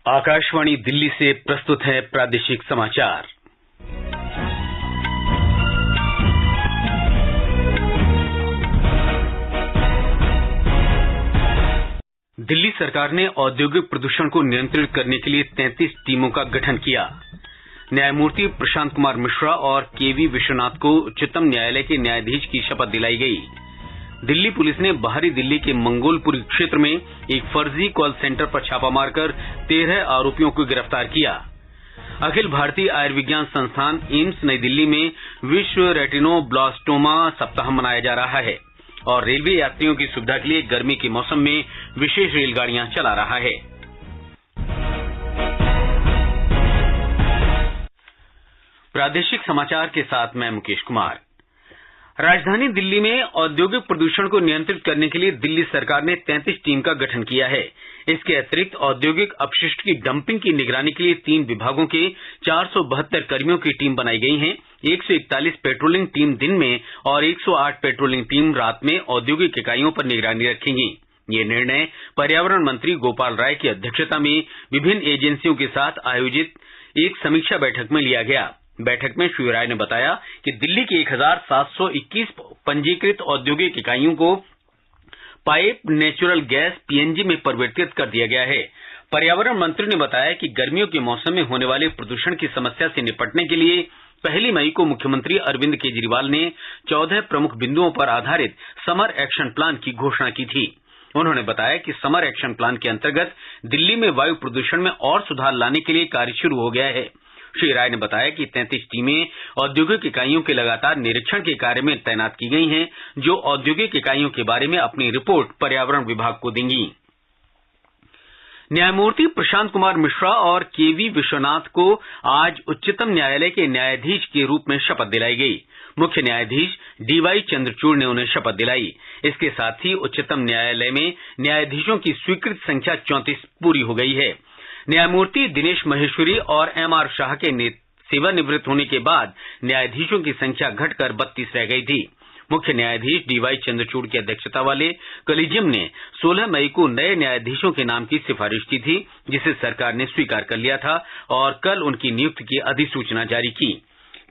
आकाशवाणी दिल्ली से प्रस्तुत है प्रादेशिक समाचार। दिल्ली सरकार ने औद्योगिक प्रदूषण को नियंत्रित करने के लिए 33 टीमों का गठन किया। न्यायमूर्ति प्रशांत कुमार मिश्रा और केवी विश्वनाथ को उच्चतम न्यायालय के न्यायाधीश की शपथ दिलाई गई। दिल्ली पुलिस ने बाहरी दिल्ली के मंगोलपुरी क्षेत्र में एक फर्जी कॉल सेंटर पर छापा मारकर 13 आरोपियों को गिरफ्तार किया। अखिल भारतीय आयुर्विज्ञान संस्थान एम्स नई दिल्ली में विश्व रेटिनोब्लास्टोमा सप्ताह मनाया जा रहा है और रेलवे यात्रियों की सुविधा के लिए गर्मी के मौसम में विशेष रेलगाड़ियां चला रहा है। प्रादेशिक समाचार के साथ मैं मुकेश कुमार। राजधानी दिल्ली में औद्योगिक प्रदूषण को नियंत्रित करने के लिए दिल्ली सरकार ने 33 टीम का गठन किया है। इसके अतिरिक्त औद्योगिक अपशिष्ट की डंपिंग की निगरानी के लिए 3 विभागों के 472 कर्मियों की टीम बनाई गई है। 141 पेट्रोलिंग टीम दिन में और 108 पेट्रोलिंग टीम रात में औद्योगिक इकाइयों पर निगरानी रखेंगी। ये निर्णय पर्यावरण मंत्री गोपाल राय की अध्यक्षता में विभिन्न एजेंसियों के साथ आयोजित एक समीक्षा बैठक में लिया गया। बैठक में श्री राय ने बताया कि दिल्ली के 1721 पंजीकृत औद्योगिक इकाइयों को पाइप नेचुरल गैस पीएनजी में परिवर्तित कर दिया गया है। पर्यावरण मंत्री ने बताया कि गर्मियों के मौसम में होने वाले प्रदूषण की समस्या से निपटने के लिए 1 मई को मुख्यमंत्री अरविंद केजरीवाल ने 14 प्रमुख बिंदुओं पर आधारित समर एक्शन प्लान की घोषणा की थी। उन्होंने बताया कि समर एक्शन प्लान के अंतर्गत दिल्ली में वायु प्रदूषण में और सुधार लाने के लिए कार्य शुरू हो गया है। श्री राय ने बताया कि 33 टीमें औद्योगिक इकाइयों के लगातार निरीक्षण के कार्य में तैनात की गई हैं, जो औद्योगिक इकाइयों के बारे में अपनी रिपोर्ट पर्यावरण विभाग को देंगी। न्यायमूर्ति प्रशांत कुमार मिश्रा और केवी विश्वनाथ को आज उच्चतम न्यायालय के न्यायाधीश के रूप में शपथ दिलाई गई। मुख्य न्यायाधीश डीवाई चंद्रचूड़ ने उन्हें शपथ दिलाई। इसके साथ ही उच्चतम न्यायालय में न्यायाधीशों की स्वीकृत संख्या 34 पूरी हो गई है। न्यायमूर्ति दिनेश महेश्वरी और एमआर शाह के सेवानिवृत्त होने के बाद न्यायाधीशों की संख्या घटकर 32 रह गई थी। मुख्य न्यायाधीश डीवाई चंद्रचूड़ की अध्यक्षता वाले कॉलेजियम ने 16 मई को नए न्यायाधीशों के नाम की सिफारिश की थी, जिसे सरकार ने स्वीकार कर लिया था और कल उनकी नियुक्ति की अधिसूचना जारी की।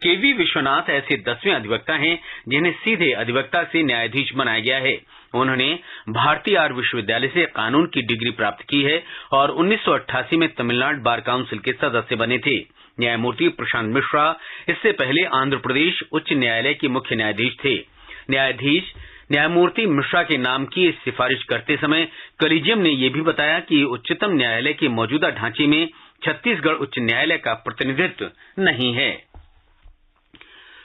केवी विश्वनाथ ऐसे 10वें अधिवक्ता हैं जिन्हें सीधे अधिवक्ता से न्यायाधीश बनाया गया है। उन्होंने भारतीय आर्य विश्वविद्यालय से कानून की डिग्री प्राप्त की है और 1988 में तमिलनाडु बार काउंसिल के सदस्य बने थे। न्यायमूर्ति प्रशांत मिश्रा इससे पहले आंध्र प्रदेश उच्च न्यायालय के मुख्य न्यायाधीश थे। न्यायमूर्ति मिश्रा के नाम की सिफारिश करते समय कॉलेजियम ने यह भी बताया कि उच्चतम न्यायालय के मौजूदा ढांचे में छत्तीसगढ़ उच्च न्यायालय का प्रतिनिधित्व नहीं है।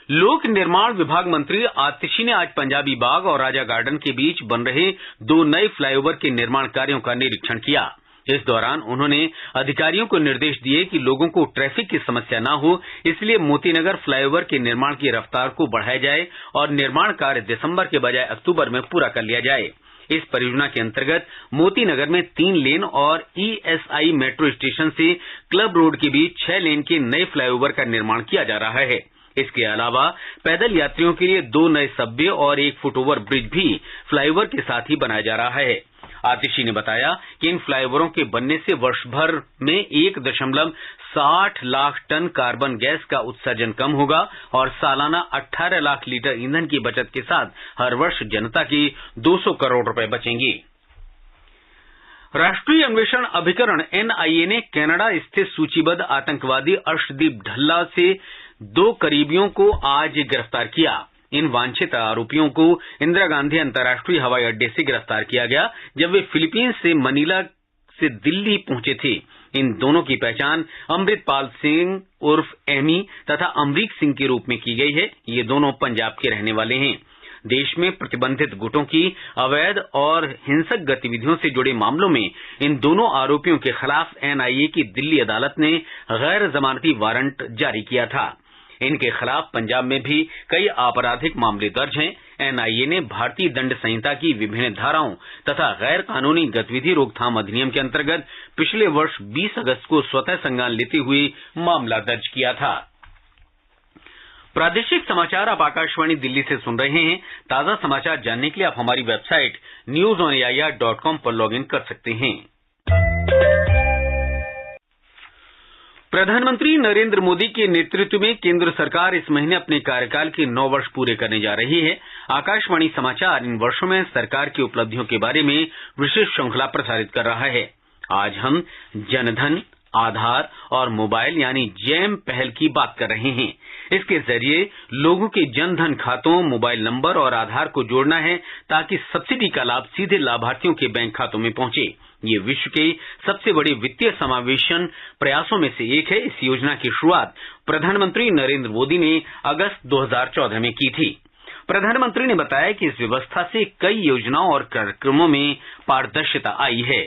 लोक निर्माण विभाग मंत्री आतिशी ने आज पंजाबी बाग और राजा गार्डन के बीच बन रहे 2 नए फ्लाईओवर के निर्माण कार्यों का निरीक्षण किया। इस दौरान उन्होंने अधिकारियों को निर्देश दिए कि लोगों को ट्रैफिक की समस्या न हो, इसलिए मोतीनगर फ्लाईओवर के निर्माण की रफ्तार को बढ़ाया जाए और निर्माण कार्य दिसंबर के बजाय अक्टूबर में पूरा कर लिया जाए। इस परियोजना के अंतर्गत मोतीनगर में 3 लेन और ईएसआई मेट्रो स्टेशन से क्लब रोड के बीच 6 लेन के नए फ्लाईओवर का निर्माण किया जा रहा है। इसके अलावा पैदल यात्रियों के लिए 2 नए सबवे और 1 फुटओवर ब्रिज भी फ्लाईओवर के साथ ही बनाया जा रहा है। आतिशी ने बताया कि इन फ्लाईओवरों के बनने से वर्ष भर में 1.60 लाख टन कार्बन गैस का उत्सर्जन कम होगा और सालाना 18 लाख लीटर ईंधन की बचत के साथ हर वर्ष जनता की 200 करोड़ रुपए बचेंगे। राष्ट्रीय अन्वेषण अभिकरण एनआईए ने कनाडा स्थित सूचीबद्ध आतंकवादी अर्शदीप ढल्ला से 2 करीबियों को आज गिरफ्तार किया। इन वांछित आरोपियों को इंदिरा गांधी अंतर्राष्ट्रीय हवाई अड्डे से गिरफ्तार किया गया, जब वे फिलीपींस से मनीला से दिल्ली पहुंचे थे। इन दोनों की पहचान अमृतपाल सिंह उर्फ एमी तथा अमरीक सिंह के रूप में की गई है। ये दोनों पंजाब के रहने वाले हैं। देश में प्रतिबंधित गुटों की अवैध और हिंसक गतिविधियों से जुड़े मामलों में इन दोनों आरोपियों के खिलाफ एनआईए की दिल्ली अदालत ने गैर जमानती वारंट जारी किया था। इनके खिलाफ पंजाब में भी कई आपराधिक मामले दर्ज हैं। एनआईए ने भारतीय दंड संहिता की विभिन्न धाराओं तथा गैर कानूनी गतिविधि रोकथाम अधिनियम के अंतर्गत पिछले वर्ष 20 अगस्त को स्वतः संज्ञान लेते हुए मामला दर्ज किया था। प्रादेशिक समाचार आप आकाशवाणी दिल्ली से सुन रहे हैं। ताजा समाचार जानने के लिए आप हमारी वेबसाइट newsonair.com पर लॉगिन कर सकते हैं। प्रधानमंत्री नरेंद्र मोदी के नेतृत्व में केंद्र सरकार इस महीने अपने कार्यकाल के 9 वर्ष पूरे करने जा रही है। आकाशवाणी समाचार इन वर्षों में सरकार की उपलब्धियों के बारे में विशेष श्रृंखला प्रसारित कर रहा है। आज हम जनधन, आधार और मोबाइल यानी जैम पहल की बात कर रहे हैं। इसके जरिए लोगों के जनधन खातों, मोबाइल नंबर और आधार को जोड़ना है ताकि सब्सिडी का लाभ सीधे लाभार्थियों के बैंक खातों में पहुंचे। ये विश्व के सबसे बड़े वित्तीय समावेशन प्रयासों में से एक है। इस योजना की शुरुआत प्रधानमंत्री नरेंद्र मोदी ने अगस्त 2014 में की थी। प्रधानमंत्री ने बताया कि इस व्यवस्था से कई योजनाओं और कार्यक्रमों में पारदर्शिता आई है।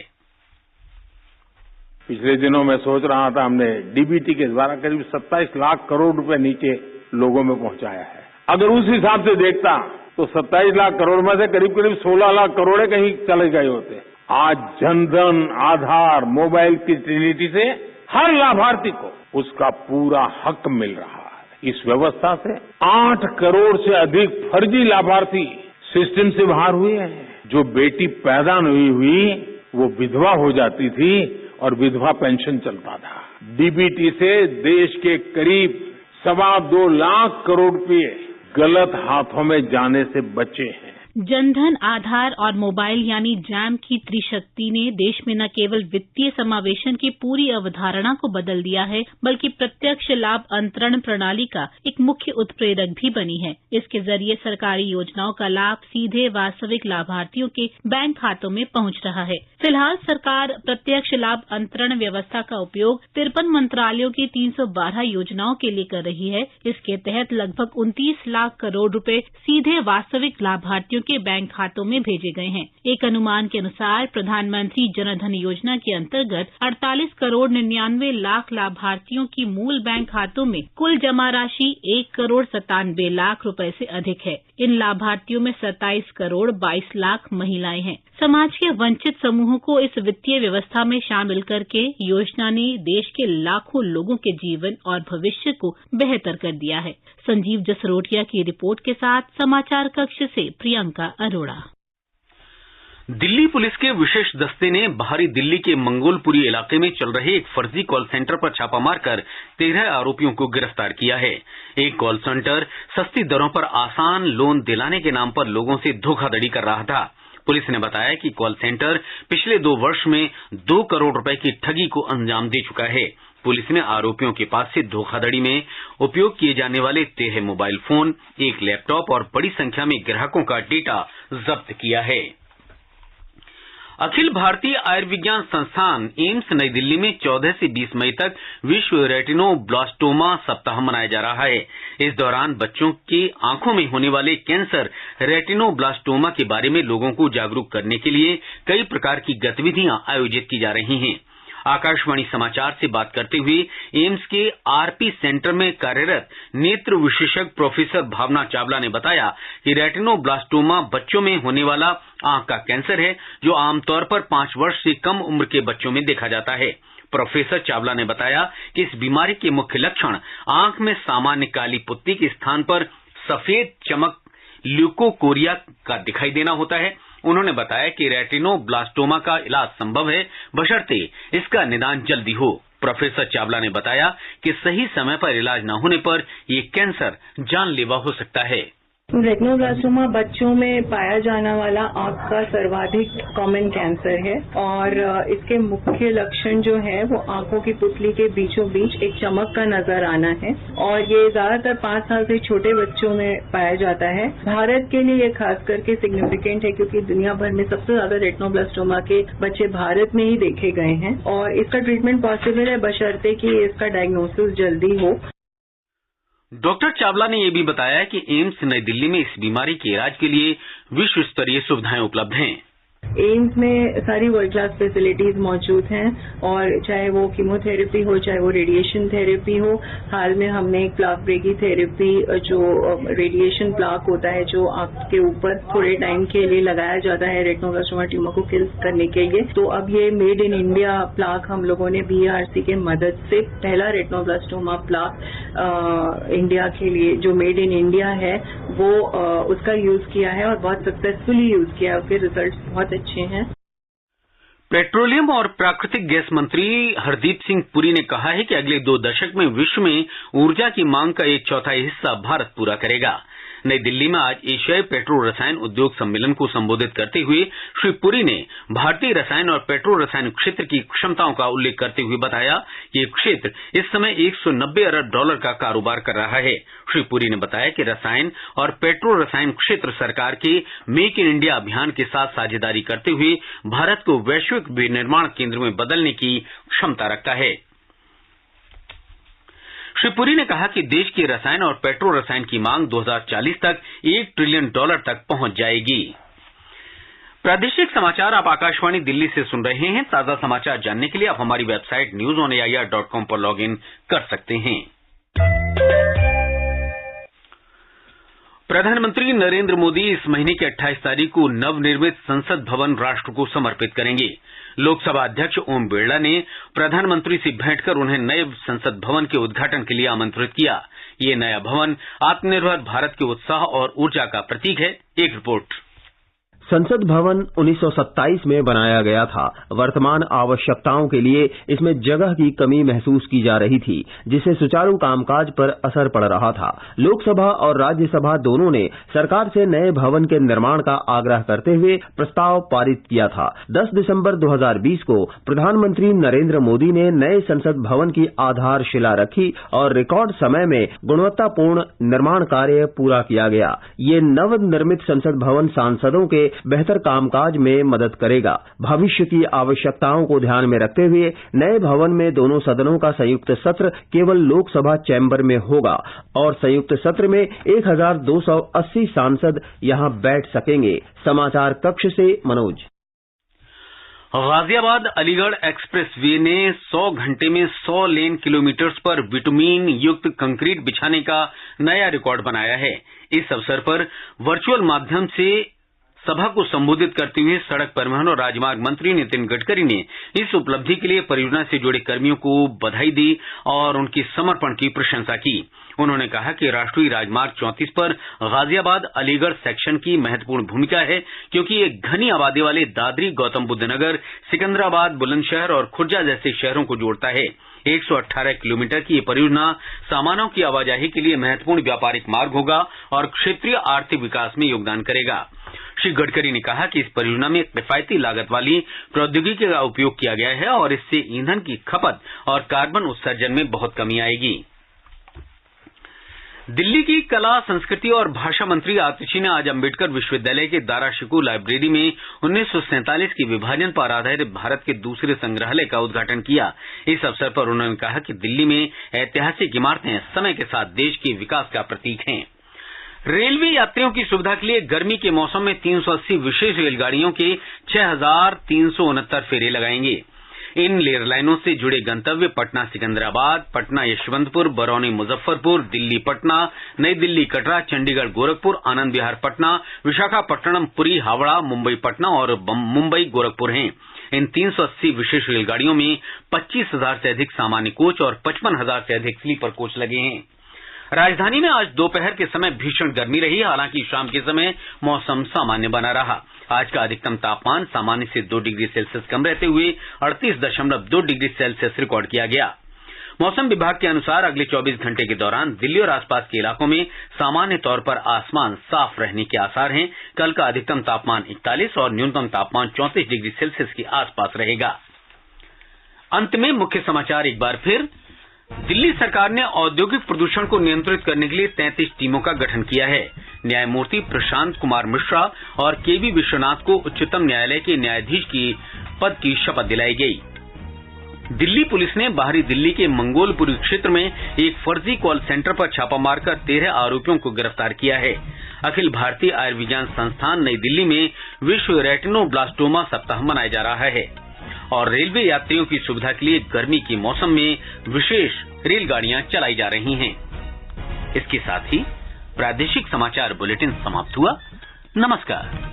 पिछले दिनों मैं सोच रहा था, हमने डीबीटी के द्वारा करीब 27 लाख करोड़ रुपए नीचे लोगों में पहुंचाया है। अगर उस हिसाब से देखता तो 27 लाख करोड़ में से करीब 16 लाख करोड़ कहीं चले गए होते। आज जनधन, आधार, मोबाइल की ट्रिनिटी से हर लाभार्थी को उसका पूरा हक मिल रहा है। इस व्यवस्था से 8 करोड़ से अधिक फर्जी लाभार्थी सिस्टम से बाहर हुए हैं। जो बेटी पैदा नहीं हुई वो विधवा हो जाती थी और विधवा पेंशन चलता था। डीबीटी से देश के करीब 2.25 लाख करोड़ रुपए गलत हाथों में जाने से बचे हैं। जनधन, आधार और मोबाइल यानी जैम की त्रिशक्ति ने देश में न केवल वित्तीय समावेशन की पूरी अवधारणा को बदल दिया है, बल्कि प्रत्यक्ष लाभ अंतरण प्रणाली का एक मुख्य उत्प्रेरक भी बनी है। इसके जरिए सरकारी योजनाओं का लाभ सीधे वास्तविक लाभार्थियों के बैंक खातों में पहुंच रहा है। फिलहाल सरकार प्रत्यक्ष लाभ अंतरण व्यवस्था का उपयोग 53 मंत्रालयों की 312 योजनाओं के लिए कर रही है। इसके तहत लगभग 29 लाख करोड़ रुपए सीधे वास्तविक लाभार्थियों के बैंक खातों में भेजे गए हैं। एक अनुमान के अनुसार प्रधानमंत्री जनधन योजना के अंतर्गत 48 करोड़ 99 लाख लाभार्थियों की मूल बैंक खातों में कुल जमा राशि 1 करोड़ 97 लाख रुपए से अधिक है। इन लाभार्थियों में 27 करोड़ 22 लाख महिलाएं हैं। समाज के वंचित समूहों को इस वित्तीय व्यवस्था में शामिल करके योजना ने देश के लाखों लोगों के जीवन और भविष्य को बेहतर कर दिया है। संजीव जसरोटिया की रिपोर्ट के साथ समाचार कक्ष से प्रियंका अरोड़ा। दिल्ली पुलिस के विशेष दस्ते ने बाहरी दिल्ली के मंगोलपुरी इलाके में चल रहे एक फर्जी कॉल सेंटर पर छापा मारकर 13 आरोपियों को गिरफ्तार किया है। एक कॉल सेंटर सस्ती दरों पर आसान लोन दिलाने के नाम पर लोगों से धोखाधड़ी कर रहा था। पुलिस ने बताया कि कॉल सेंटर पिछले 2 वर्ष में 2 करोड़ रुपए की ठगी को अंजाम दे चुका है। पुलिस ने आरोपियों के पास से धोखाधड़ी में उपयोग किए जाने वाले 13 मोबाइल फोन, 1 लैपटॉप और बड़ी संख्या में ग्राहकों का डेटा जब्त किया है। अखिल भारतीय आयुर्विज्ञान संस्थान एम्स नई दिल्ली में 14 से 20 मई तक विश्व रेटिनोब्लास्टोमा सप्ताह मनाया जा रहा है। इस दौरान बच्चों के आंखों में होने वाले कैंसर रेटिनोब्लास्टोमा के बारे में लोगों को जागरूक करने के लिए कई प्रकार की गतिविधियां आयोजित की जा रही हैं। आकाशवाणी समाचार से बात करते हुए एम्स के आरपी सेंटर में कार्यरत नेत्र विशेषज्ञ प्रोफेसर भावना चावला ने बताया कि रेटिनोब्लास्टोमा बच्चों में होने वाला आंख का कैंसर है, जो आमतौर पर 5 वर्ष से कम उम्र के बच्चों में देखा जाता है। प्रोफेसर चावला ने बताया कि इस बीमारी के मुख्य लक्षण आंख में सामान्य काली पुत्ती के स्थान पर सफेद चमक ल्यूकोकोरिया का दिखाई देना होता है। उन्होंने बताया कि रेटिनोब्लास्टोमा का इलाज संभव है, बशर्ते इसका निदान जल्दी हो। प्रोफेसर चावला ने बताया कि सही समय पर इलाज न होने पर ये कैंसर जानलेवा हो सकता है। रेटिनोब्लास्टोमा बच्चों में पाया जाने वाला आंख का सर्वाधिक कॉमन कैंसर है और इसके मुख्य लक्षण जो है वो आंखों की पुतली के बीचों बीच एक चमक का नजर आना है और ये ज्यादातर 5 साल से छोटे बच्चों में पाया जाता है। भारत के लिए ये खास करके सिग्निफिकेंट है क्योंकि दुनिया भर में सबसे ज्यादा रेटिनोब्लास्टोमा के बच्चे भारत में ही देखे गए हैं और इसका ट्रीटमेंट पॉसिबल है बशर्ते कि इसका डायग्नोसिस जल्दी हो। डॉक्टर चावला ने यह भी बताया कि एम्स नई दिल्ली में इस बीमारी के इलाज के लिए विश्व स्तरीय सुविधाएं उपलब्ध हैं। एम्स में सारी वर्ल्ड क्लास फैसिलिटीज मौजूद हैं और चाहे वो कीमोथेरेपी हो, चाहे वो रेडिएशन थेरेपी हो। हाल में हमने एक प्लाक ब्रेकी थेरेपी, जो रेडिएशन प्लाक होता है जो आंख के ऊपर थोड़े टाइम के लिए लगाया जाता है रेटिनोब्लास्टोमा ट्यूमर को किल करने के लिए, तो अब ये मेड इन इंडिया प्लाक हम लोगों ने बीआरसी के मदद से पहला रेटिनोब्लास्टोमा प्लाक इंडिया के लिए जो मेड इन इंडिया है वो उसका यूज किया है और बहुत सक्सेसफुली यूज किया है। उसके रिजल्ट बहुत अच्छे हैं। पेट्रोलियम और प्राकृतिक गैस मंत्री हरदीप सिंह पुरी ने कहा है कि अगले 2 दशक में विश्व में ऊर्जा की मांग का 1/4 हिस्सा भारत पूरा करेगा। नई दिल्ली में आज एशियाई पेट्रो रसायन उद्योग सम्मेलन को संबोधित करते हुए श्री पुरी ने भारतीय रसायन और पेट्रो रसायन क्षेत्र की क्षमताओं का उल्लेख करते हुए बताया कि ये क्षेत्र इस समय $190 अरब का कारोबार कर रहा है। श्री पुरी ने बताया कि रसायन और पेट्रो रसायन क्षेत्र सरकार के मेक इन इंडिया अभियान के साथ साझेदारी करते हुए भारत को वैश्विक विनिर्माण केंद्र में बदलने की क्षमता रखता है। श्री पुरी ने कहा कि देश की रसायन और पेट्रो रसायन की मांग 2040 तक $1 ट्रिलियन तक पहुंच जाएगी। प्रादेशिक समाचार आप आकाशवाणी दिल्ली से सुन रहे हैं। ताजा समाचार जानने के लिए आप हमारी वेबसाइट newsonair.com पर लॉग इन कर सकते हैं। प्रधानमंत्री नरेंद्र मोदी इस महीने की 28 तारीख को नवनिर्मित संसद भवन राष्ट्र को समर्पित करेंगे। लोकसभा अध्यक्ष ओम बिरला ने प्रधानमंत्री से भेंट कर उन्हें नए संसद भवन के उद्घाटन के लिए आमंत्रित किया। ये नया भवन आत्मनिर्भर भारत के उत्साह और ऊर्जा का प्रतीक है। एक रिपोर्ट। संसद भवन 1927 में बनाया गया था। वर्तमान आवश्यकताओं के लिए इसमें जगह की कमी महसूस की जा रही थी, जिससे सुचारू कामकाज पर असर पड़ रहा था। लोकसभा और राज्यसभा दोनों ने सरकार से नए भवन के निर्माण का आग्रह करते हुए प्रस्ताव पारित किया था। 10 दिसंबर 2020 को प्रधानमंत्री नरेंद्र मोदी ने नए संसद भवन की आधारशिला रखी और रिकॉर्ड समय में गुणवत्तापूर्ण निर्माण कार्य पूरा किया गया। ये नवनिर्मित संसद भवन सांसदों के बेहतर कामकाज में मदद करेगा। भविष्य की आवश्यकताओं को ध्यान में रखते हुए नए भवन में दोनों सदनों का संयुक्त सत्र केवल लोकसभा चैम्बर में होगा और संयुक्त सत्र में 1280 सांसद यहां बैठ सकेंगे। समाचार कक्ष से मनोज। गाजियाबाद अलीगढ़ एक्सप्रेस वे ने 100 घंटे में 100 लेन किलोमीटर्स पर बिटुमीन युक्त कंक्रीट बिछाने का नया रिकॉर्ड बनाया है। इस अवसर पर वर्चुअल माध्यम से सभा को संबोधित करते हुए सड़क परिवहन और राजमार्ग मंत्री नितिन गडकरी ने इस उपलब्धि के लिए परियोजना से जुड़े कर्मियों को बधाई दी और उनके समर्पण की प्रशंसा की। उन्होंने कहा कि राष्ट्रीय राजमार्ग 34 पर गाजियाबाद अलीगढ़ सेक्शन की महत्वपूर्ण भूमिका है, क्योंकि ये घनी आबादी वाले दादरी, गौतम बुद्ध नगर, सिकंदराबाद, बुलंदशहर और खुर्जा जैसे शहरों को जोड़ता है। 118 किलोमीटर की ये परियोजना सामानों की आवाजाही के लिए महत्वपूर्ण व्यापारिक मार्ग होगा और क्षेत्रीय आर्थिक विकास में योगदान करेगा। श्री गडकरी ने कहा कि इस परियोजना में किफायती लागत वाली प्रौद्योगिकी का उपयोग किया गया है और इससे ईंधन की खपत और कार्बन उत्सर्जन में बहुत कमी आएगी। दिल्ली की कला, संस्कृति और भाषा मंत्री आतिशी ने आज अंबेडकर विश्वविद्यालय के दारा शिकोह लाइब्रेरी में 1947 के विभाजन पर आधारित भारत के दूसरे संग्रहालय का उद्घाटन किया। इस अवसर पर उन्होंने कहा कि दिल्ली में ऐतिहासिक इमारतें समय के साथ देश के विकास का प्रतीक हैं। रेलवे यात्रियों की सुविधा के लिए गर्मी के मौसम में 380 विशेष रेलगाड़ियों के 6,369 फेरे लगाएंगे। इन रेललाइनों से जुड़े गंतव्य पटना सिकंदराबाद, पटना यशवंतपुर, बरौनी मुजफ्फरपुर, दिल्ली पटना, नई दिल्ली कटरा, चंडीगढ़ गोरखपुर, आनंद विहार पटना, विशाखापट्टनम पुरी हावड़ा, मुंबई पटना और मुंबई गोरखपुर हैं। इन 380 विशेष रेलगाड़ियों में 25,000 से अधिक सामान्य कोच और 55,000 से अधिक स्लीपर कोच लगे हैं। राजधानी में आज दोपहर के समय भीषण गर्मी रही, हालांकि शाम के समय मौसम सामान्य बना रहा। आज का अधिकतम तापमान सामान्य से 2 डिग्री सेल्सियस कम रहते हुए 38.2 डिग्री सेल्सियस रिकॉर्ड किया गया। मौसम विभाग के अनुसार अगले 24 घंटे के दौरान दिल्ली और आसपास के इलाकों में सामान्य तौर पर आसमान साफ रहने के आसार हैं। कल का अधिकतम तापमान 41 और न्यूनतम तापमान 34 डिग्री सेल्सियस के आसपास रहेगा। अंत में मुख्य समाचार एक बार फिर। दिल्ली सरकार ने औद्योगिक प्रदूषण को नियंत्रित करने के लिए 33 टीमों का गठन किया है। न्यायमूर्ति प्रशांत कुमार मिश्रा और केवी विश्वनाथ को उच्चतम न्यायालय के न्यायाधीश की पद की शपथ दिलाई गई। दिल्ली पुलिस ने बाहरी दिल्ली के मंगोलपुरी क्षेत्र में एक फर्जी कॉल सेंटर पर छापा मारकर 13 आरोपियों को गिरफ्तार किया है। अखिल भारतीय आयुर्विज्ञान संस्थान नई दिल्ली में विश्व रेटिनोब्लास्टोमा सप्ताह मनाया जा रहा है और रेलवे यात्रियों की सुविधा के लिए गर्मी के मौसम में विशेष रेलगाड़ियां चलाई जा रही हैं। इसके साथ ही प्रादेशिक समाचार बुलेटिन समाप्त हुआ। नमस्कार।